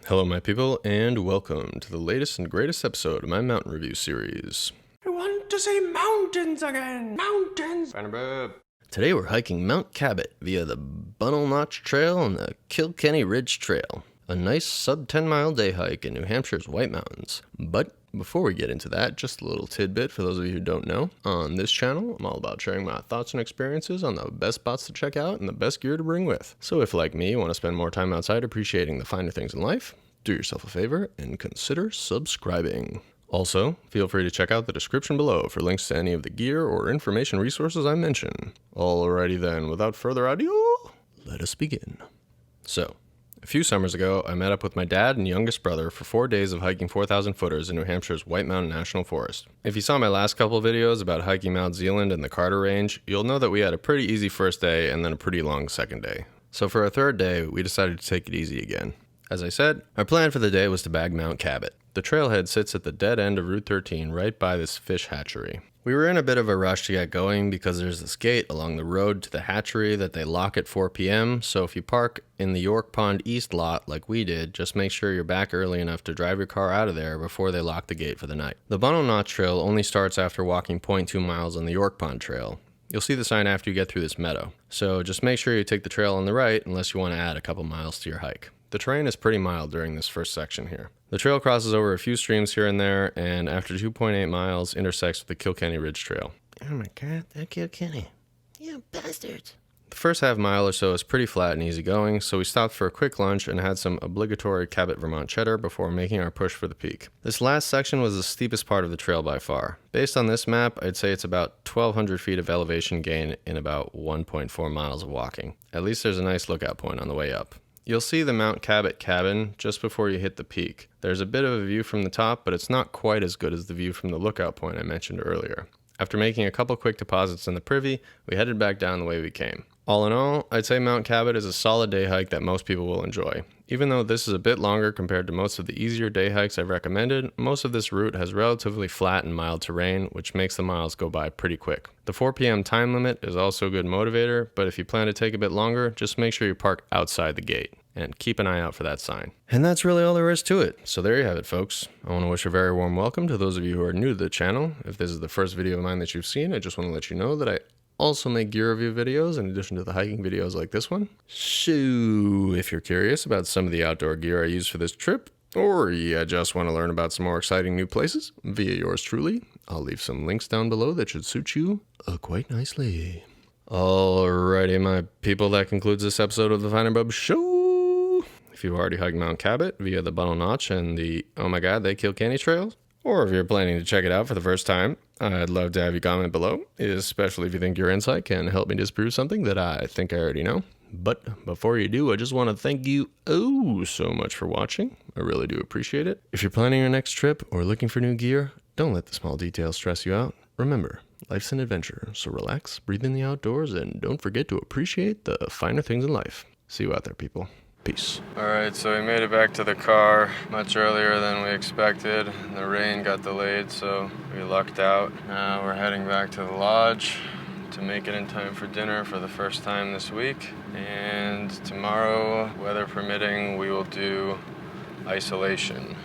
Hello my people, and welcome to the latest and greatest episode of my mountain review series. I want to say mountains again! Mountains! Today we're hiking Mount Cabot via the Bunnel Notch Trail and the Kilkenny Ridge Trail. A nice sub-10 mile day hike in New Hampshire's White Mountains. But before we get into that, just a little tidbit for those of you who don't know. On this channel, I'm all about sharing my thoughts and experiences on the best spots to check out and the best gear to bring with. So if, like me, you want to spend more time outside appreciating the finer things in life, do yourself a favor and consider subscribing. Also, feel free to check out the description below for links to any of the gear or information resources I mention. Alrighty then, without further ado, let us begin. So, a few summers ago, I met up with my dad and youngest brother for 4 days of hiking 4,000 footers in New Hampshire's White Mountain National Forest. If you saw my last couple videos about hiking Mount Zealand and the Carter Range, you'll know that we had a pretty easy first day and then a pretty long second day. So for our third day, we decided to take it easy again. As I said, our plan for the day was to bag Mount Cabot. The trailhead sits at the dead end of Route 13 right by this fish hatchery. We were in a bit of a rush to get going because there's this gate along the road to the hatchery that they lock at 4 p.m. So if you park in the York Pond East lot like we did, just make sure you're back early enough to drive your car out of there before they lock the gate for the night. The Bunnel Notch Trail only starts after walking 0.2 miles on the York Pond Trail. You'll see the sign after you get through this meadow. So just make sure you take the trail on the right unless you want to add a couple miles to your hike. The terrain is pretty mild during this first section here. The trail crosses over a few streams here and there, and after 2.8 miles, intersects with the Kilkenny Ridge Trail. Oh my god, they're Kilkenny. You bastards. The first half mile or so is pretty flat and easy going, so we stopped for a quick lunch and had some obligatory Cabot Vermont cheddar before making our push for the peak. This last section was the steepest part of the trail by far. Based on this map, I'd say it's about 1,200 feet of elevation gain in about 1.4 miles of walking. At least there's a nice lookout point on the way up. You'll see the Mount Cabot cabin just before you hit the peak. There's a bit of a view from the top, but it's not quite as good as the view from the lookout point I mentioned earlier. After making a couple quick deposits in the privy, we headed back down the way we came. All in all, I'd say Mount Cabot is a solid day hike that most people will enjoy. Even though this is a bit longer compared to most of the easier day hikes I've recommended, most of this route has relatively flat and mild terrain, which makes the miles go by pretty quick. The 4 p.m. time limit is also a good motivator, but if you plan to take a bit longer, just make sure you park outside the gate. And keep an eye out for that sign. And that's really all there is to it. So there you have it, folks. I want to wish a very warm welcome to those of you who are new to the channel. If this is the first video of mine that you've seen, I just want to let you know that I also make gear review videos in addition to the hiking videos like this one. So if you're curious about some of the outdoor gear I use for this trip, or you just want to learn about some more exciting new places via yours truly, I'll leave some links down below that should suit you quite nicely. Alrighty, my people, that concludes this episode of the Finer Bub Show. If you've already hiked Mount Cabot via the Bunnel Notch and the Oh My God, they Kilkenny trails, or if you're planning to check it out for the first time, I'd love to have you comment below, especially if you think your insight can help me disprove something that I think I already know. But before you do, I just want to thank you so much for watching. I really do appreciate it. If you're planning your next trip or looking for new gear, don't let the small details stress you out. Remember, life's an adventure, so relax, breathe in the outdoors, and don't forget to appreciate the finer things in life. See you out there, people. Peace. Alright, so we made it back to the car much earlier than we expected. The rain got delayed, so we lucked out. Now we're heading back to the lodge to make it in time for dinner for the first time this week. And tomorrow, weather permitting, we will do isolation.